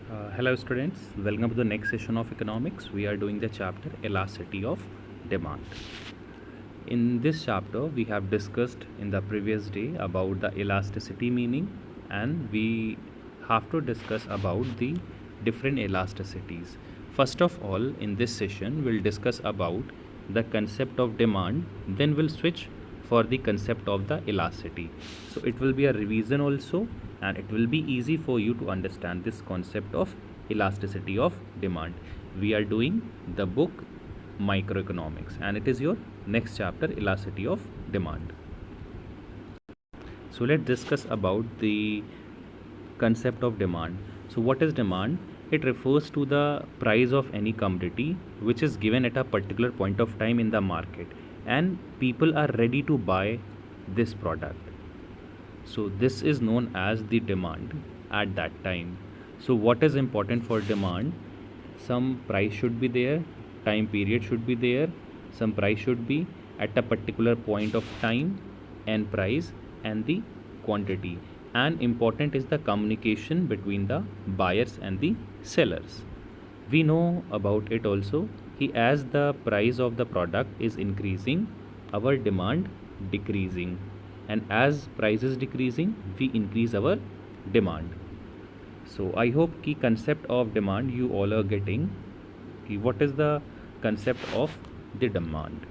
Hello students, welcome to the next session of economics. We are doing the chapter elasticity of demand. In this chapter we have discussed in the previous day about the elasticity meaning, and we have to discuss about the different elasticities. First of all, in this session we'll discuss about the concept of demand, then we'll switch for the concept of the elasticity. So it will be a revision also, and it will be easy for you to understand this concept of elasticity of demand. We are doing the book microeconomics, and it is your next chapter, elasticity of demand. So let's discuss about the concept of demand. So what is demand? It refers to the price of any commodity which is given at a particular point of time in the market, and people are ready to buy this product. So this is known as the demand at that time. So what is important for demand? Some price should be there, time period should be there, some price should be at a particular point of time and price, and the quantity. And important is the communication between the buyers and the sellers. We know about it also. As the price of the product is increasing, our demand decreasing, and as price is decreasing, we increase our demand. So I hope key concept of demand you all are getting. What is the concept of the demand?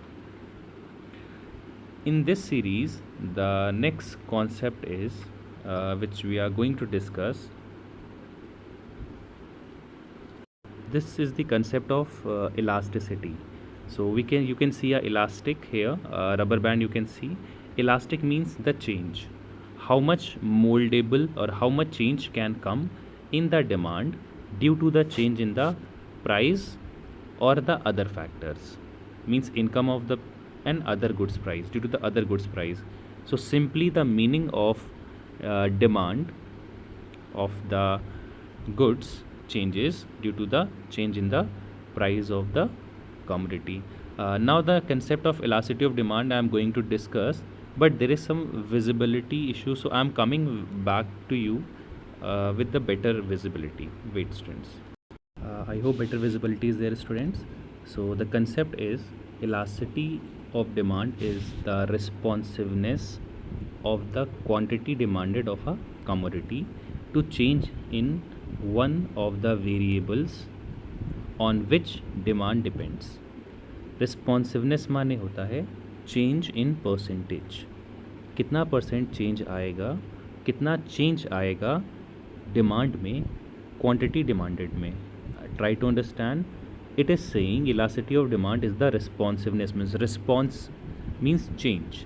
In this series, the next concept is which we are going to discuss. This is the concept of elasticity. So you can see a elastic here, rubber band you can see. Elastic means the change, how much moldable or how much change can come in the demand due to the change in the price or the other factors, means income of the and other goods price, due to the other goods price. So simply the meaning of demand of the goods changes due to the change in the price of the commodity. Now the concept of elasticity of demand I am going to discuss, but there is some visibility issue, so I am coming back to you with the better visibility. Wait students, I hope better visibility is there students. So the concept is elasticity of demand is the responsiveness of the quantity demanded of a commodity to change in one of the variables on which demand depends. Responsiveness माने होता है change in percentage, कितना percent change आएगा, कितना change आएगा demand में, quantity demanded में. Try to understand. It is saying elasticity of demand is the responsiveness, means response means change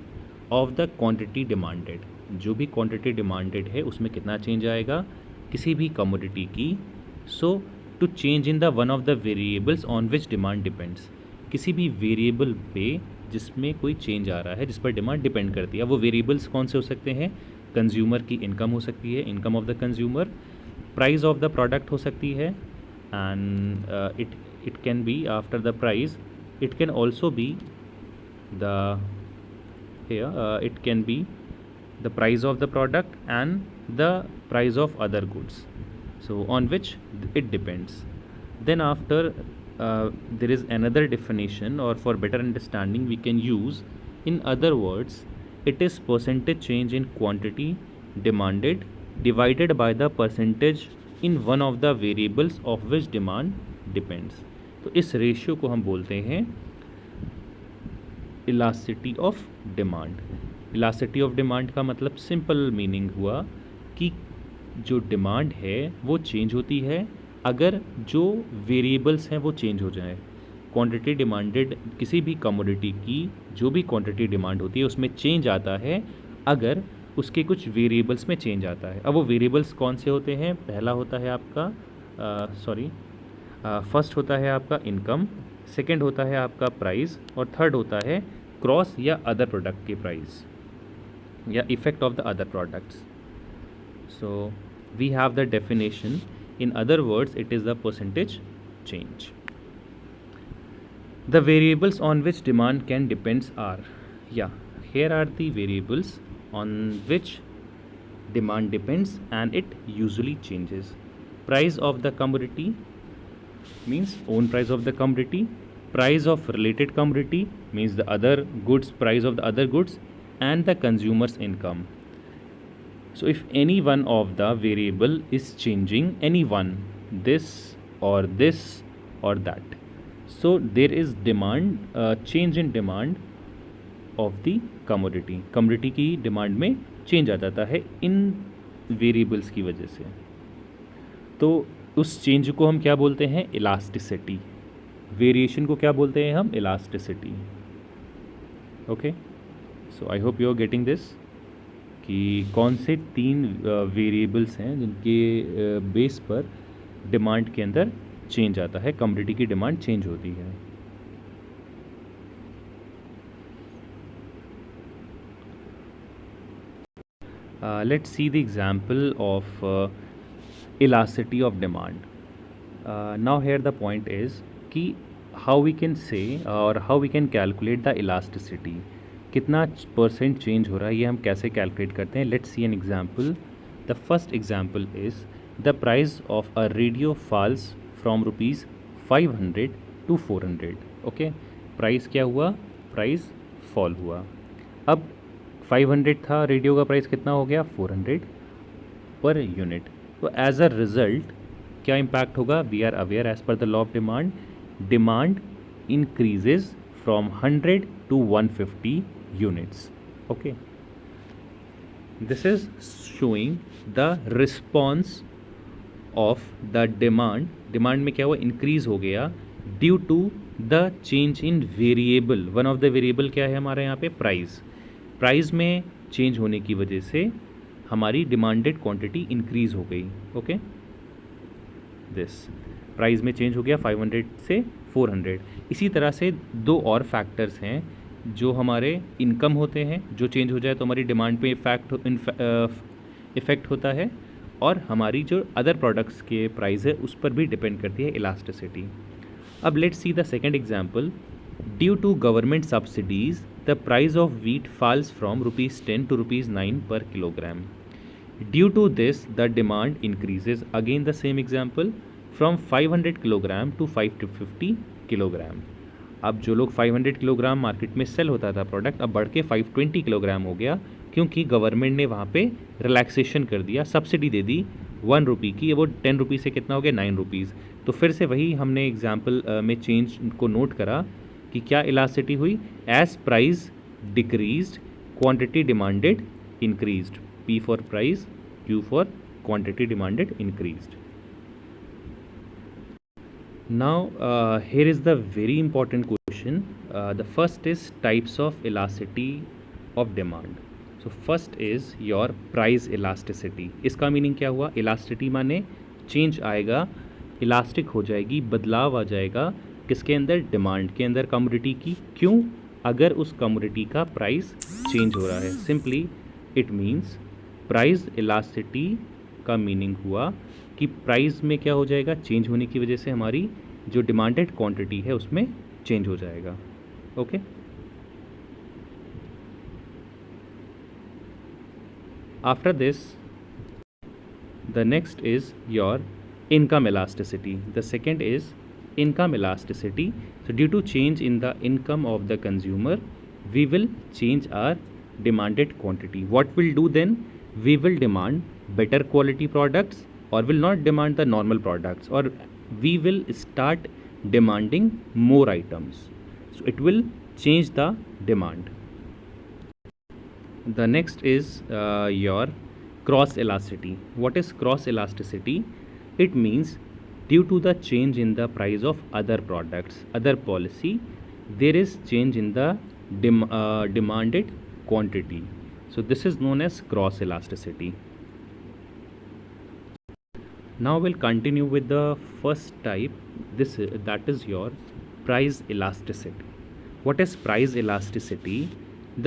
of the quantity demanded. जो भी क्वांटिटी डिमांडेड है उसमें कितना चेंज आएगा किसी भी कमोडिटी की. So to change in the one of the variables on which demand depends, किसी भी वेरिएबल पे जिसमें कोई चेंज आ रहा है, जिस पर डिमांड डिपेंड करती है. वो वेरिएबल्स कौन से हो सकते हैं? कंज्यूमर की इनकम हो सकती है, income of the consumer, price of the product हो सकती है, and it can be after the price, it can also be the it can be the price of the product and the price of other goods, so on which it depends. Then after there is another definition, or for better understanding we can use, in other words, it is percentage change in quantity demanded divided by the percentage in one of the variables of which demand depends. तो इस ratio को हम बोलते हैं elasticity of demand. Elasticity of demand का मतलब simple meaning हुआ कि जो डिमांड है वो चेंज होती है अगर जो वेरिएबल्स हैं वो चेंज हो जाए. क्वांटिटी डिमांडेड, किसी भी कमोडिटी की जो भी क्वांटिटी डिमांड होती है उसमें चेंज आता है अगर उसके कुछ वेरिएबल्स में चेंज आता है. अब वो वेरिएबल्स कौन से होते हैं? पहला होता है आपका फर्स्ट होता है आपका इनकम, सेकंड होता है आपका प्राइस, और थर्ड होता है क्रॉस या अदर प्रोडक्ट की प्राइस या effect of the other products. So we have the definition. In other words, it is the percentage change. The variables on which demand can depends are, here are the variables on which demand depends and it usually changes. price of the commodity means own price of the commodity, price of related commodity means the other goods price of the other goods, and the consumer's income. So if any one of the variable is changing, any one, this or this or that, so there is demand, change in demand of the commodity, commodity की demand में change आ जाता है इन variables की वजह से। तो उस change को हम क्या बोलते हैं? इलास्टिसिटी। वेरिएशन को क्या बोलते हैं हम? Elasticity. Okay, so I hope you are getting this कि कौन से 3 वेरिएबल्स हैं जिनके बेस पर डिमांड के अंदर चेंज आता है, कमोडिटी की डिमांड चेंज होती है। Let's see the example of elasticity of demand. Now here the point is कि how we can say or how we can calculate the elasticity, कितना % चेंज हो रहा है, ये हम कैसे कैलकुलेट करते हैं? Let's see an example. The first example is the price of a radio falls from rupees 500 to 400. Okay, price क्या हुआ? प्राइस फॉल हुआ। अब 500 था रेडियो का प्राइस, कितना हो गया? 400 पर यूनिट। तो एज अ रिजल्ट क्या इम्पैक्ट होगा? We are aware as per the law of demand, demand increases from 100 to 150 units. Okay, this is showing the response of the demand. Demand में क्या हुआ? इंक्रीज हो गया due to the change in variable. One of the variable क्या है हमारे यहाँ पे? प्राइस। प्राइस में चेंज होने की वजह से हमारी डिमांडेड क्वांटिटी इंक्रीज हो गई। ओके, दिस प्राइस में चेंज हो गया 500 से 400। इसी तरह से 2 और फैक्टर्स हैं जो हमारे इनकम होते हैं, जो चेंज हो जाए तो हमारी डिमांड पे इफ़ेक्ट होता है, और हमारी जो अदर प्रोडक्ट्स के प्राइस है उस पर भी डिपेंड करती है इलास्टिसिटी। अब let's see the second example. Due to government subsidies the price of wheat falls from rupees 10 to rupees 9 per kilogram. Due to this, the demand increases, again the same example, from 500 kilogram to 550 kilogram. अब जो लोग 500 kilogram market में cell होता था product, अब बढ़ के 520 kilogram हो गया, क्योंकि गवर्नमेंट ने वहाँ पे रिलैक्सेशन कर दिया, सब्सिडी दे दी 1 रुपी की। वो 10 रुपी से कितना हो गया? 9 रुपीज़। तो फिर से वही हमने एग्जाम्पल में चेंज को नोट करा कि क्या इलास्टिसिटी हुई? As price decreased, quantity demanded increased. P for price, Q for quantity demanded increased. Now here is the very important question. The first is types of elasticity of demand. So first is your price elasticity. इसका meaning क्या हुआ? Elasticity माने change आएगा, elastic हो जाएगी, बदलाव आ जाएगा किसके अंदर? डिमांड के अंदर, कमोडिटी की। क्यों? अगर उस कमोडिटी का प्राइस चेंज हो रहा है। Simply it means price elasticity का मीनिंग हुआ कि प्राइस में क्या हो जाएगा? चेंज होने की वजह से हमारी जो डिमांडेड क्वांटिटी है उसमें चेंज हो जाएगा। Okay, after this the next is your income elasticity. The second is income elasticity. So due to change in the income of the consumer, we will change our demanded quantity. What will do then? We will demand better quality products, or will not demand the normal products, or we will start demanding more items. So it will change the demand. The next is your cross elasticity. What is cross elasticity? It means due to the change in the price of other products, other policy, there is change in the demanded quantity. So this is known as cross elasticity. Now we'll continue with the first type. That is your price elasticity. What is price elasticity?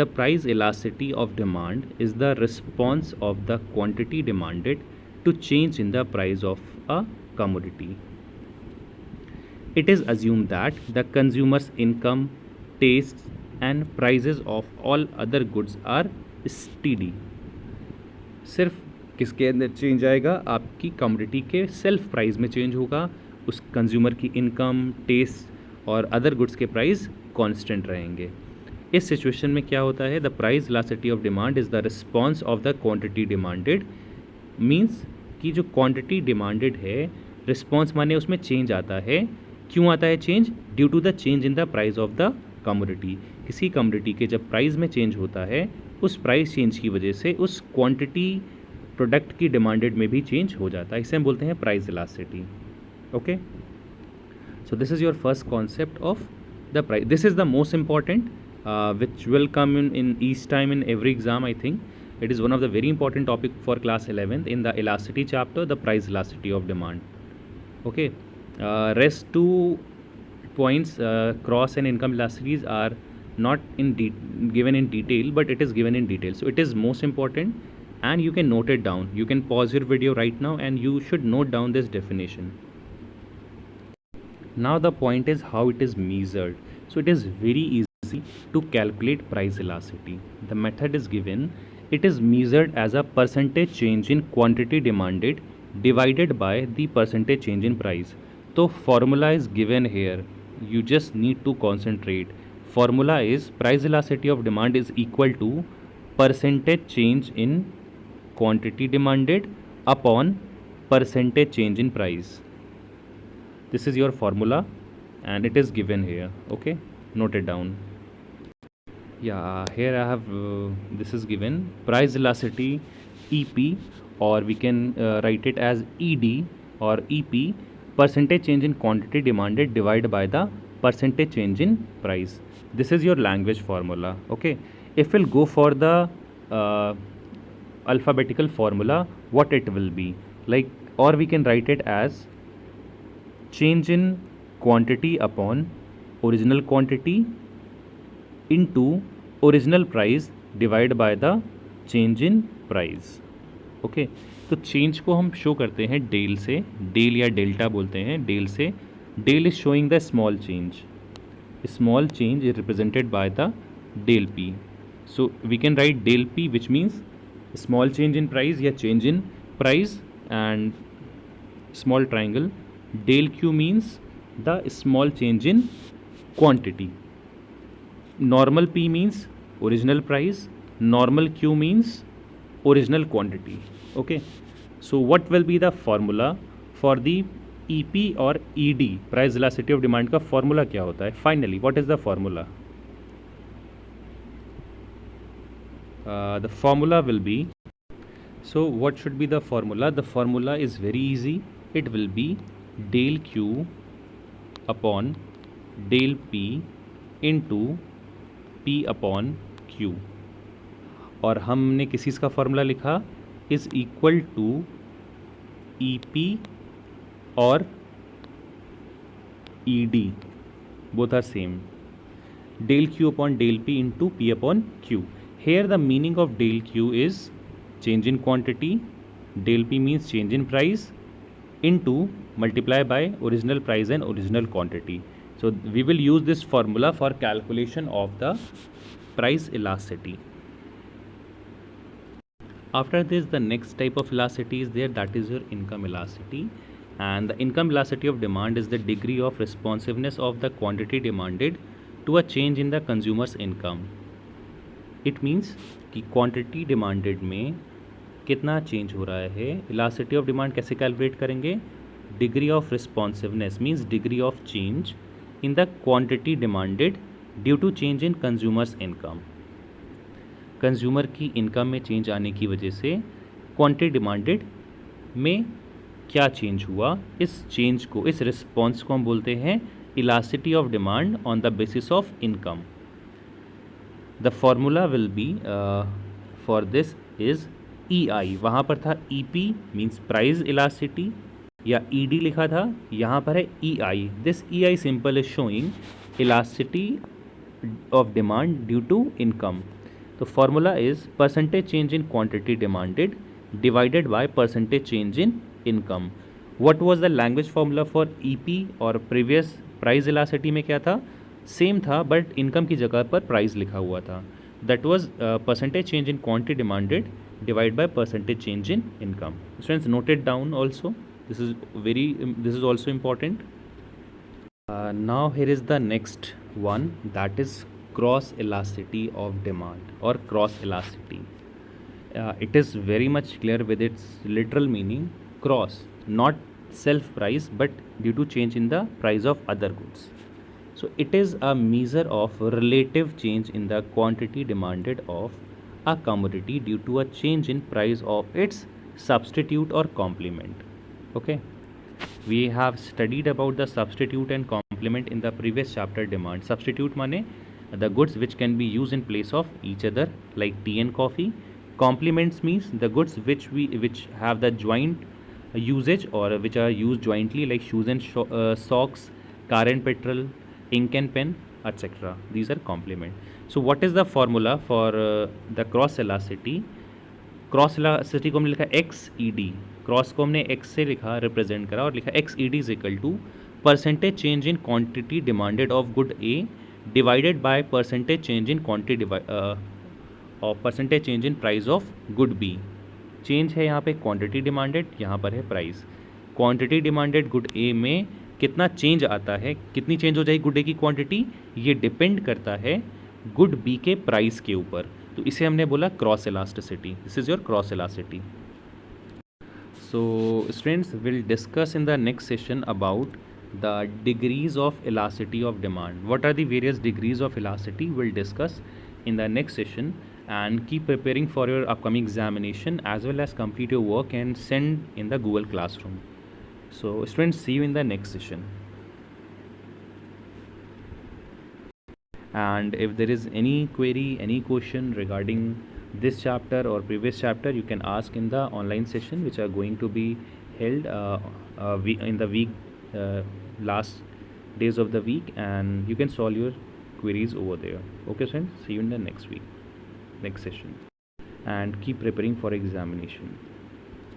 The price elasticity of demand is the response of the quantity demanded to change in the price of a commodity. It is assumed that the consumer's income, tastes and prices of all other goods are steady. सिर्फ किसके अंदर change आएगा? आपकी commodity के self price में change होगा, उस consumer की इनकम, टेस्ट और अदर गुड्स के प्राइस कांस्टेंट रहेंगे। इस सिचुएशन में क्या होता है? The price elasticity of demand is the response of the quantity demanded. Means कि जो क्वांटिटी डिमांडेड है, रिस्पॉन्स माने उसमें चेंज आता है। क्यों आता है change? Due to the change in the price of the commodity. किसी कमोडिटी के जब प्राइस में चेंज होता है, उस प्राइस चेंज की वजह से उस क्वांटिटी प्रोडक्ट की डिमांडेड में भी चेंज हो जाता है। इसे हम बोलते हैं price elasticity. Okay, so this is your first concept of the price. This is the most important which will come in each time in every exam. I think it is one of the very important topic for class 11th in the elasticity chapter, the price elasticity of demand. Okay, rest two points, cross and income elasticities, are not given in detail, but it is given in detail, so it is most important and you can note it down. You can pause your video right now and you should note down this definition. Now the point is how it is measured. So it is very easy to calculate price elasticity. The method is given. It is measured as a percentage change in quantity demanded divided by the percentage change in price. So formula is given here. You just need to concentrate. Formula is price elasticity of demand is equal to percentage change in quantity demanded upon percentage change in price. This is your formula and it is given here. Okay, note it down. Yeah, here I have this is given price elasticity EP, or we can write it as ED or EP, percentage change in quantity demanded divided by the percentage change in price. This is your language formula. Okay, if we'll go for the alphabetical formula, what it will be like, or we can write it as change in quantity upon original quantity into original price divided by the change in price. Okay, तो change को हम show करते हैं del से, del या delta बोलते हैं del से. Del is showing the small change. Small change is represented by the del P. So we can write del P which means small change in price या change in price, and small triangle del q means the small change in quantity. Normal p means original price, normal q means original quantity. Okay, so what will be the formula for the EP or ED, price elasticity of demand का formula क्या होता है? Finally, what is the formula? The formula will be, so what should be the formula? The formula is very easy. It will be del q upon del p into p upon q, और हमने किस चीज़ का formula लिखा? Is equal to E P और E D, both are same. del q upon del p into p upon q. Here the meaning of del q is change in quantity, del p means change in price, into multiply by original price and original quantity. So we will use this formula for calculation of the price elasticity. After this, the next type of elasticity is there, that is your income elasticity. And the income elasticity of demand is the degree of responsiveness of the quantity demanded to a change in the consumer's income. It means कि quantity demanded में कितना change हो रहा है. Elasticity of demand कैसे calculate करेंगे? Degree of responsiveness means degree of change in the quantity demanded due to change in consumers income. Consumer की income में चेंज आने की वजह से क्वांटिटी डिमांडेड में क्या चेंज हुआ, इस चेंज को, इस रिस्पॉन्स को हम बोलते हैं elasticity of demand on the basis of income. The formula will be for this is EI. वहाँ पर था EP मीन्स प्राइस इलास्टिसिटी, या ED लिखा था, यहाँ पर है EI. This EI simple is showing elasticity of demand due to income. तो formula is percentage change in quantity demanded divided by percentage change in income. What was the language formula for EP और previous price elasticity में क्या था? Same था, but income की जगह पर price लिखा हुआ था. That was percentage change in quantity demanded divided by percentage change in income. Students, note it down also. This is also important. Now here is the next one, that is cross elasticity of demand or cross elasticity. It is very much clear with its literal meaning. Cross, not self price, but due to change in the price of other goods. So it is a measure of relative change in the quantity demanded of a commodity due to a change in price of its substitute or complement. Okay, we have studied about the substitute and complement in the previous chapter. Demand, substitute mane the goods which can be used in place of each other, like tea and coffee. Complements means the goods which have the joint usage or which are used jointly, like shoes and socks, car and petrol, ink and pen, etc. These are complement. So what is the formula for the cross elasticity? Cross elasticity को हमने लिखा X E D, cross को हमने x से लिखा represent करा और लिखा X E D is equal to percentage change in quantity demanded of good A divided by percentage change in quantity और percentage change in price of good B. Change है यहाँ पे क्वांटिटी डिमांडेड, यहाँ पर है price. Quantity demanded good A में कितना change आता है, कितनी चेंज हो जाएगी गुड ए की क्वांटिटी, ये डिपेंड करता है गुड बी के प्राइस के ऊपर. तो इसे हमने बोला cross elasticity. This is your cross elasticity. So students, will discuss in the next session about the degrees of elasticity of demand. What are the various degrees of elasticity? We'll discuss in the next session, and keep preparing for your upcoming examination as well as complete your work and send in the Google Classroom. So students, see you in the next session. And if there is any query, any question regarding this chapter or previous chapter, you can ask in the online session which are going to be held in the week last days of the week, and you can solve your queries over there. Okay friends, see you in the next week, next session, and keep preparing for examination.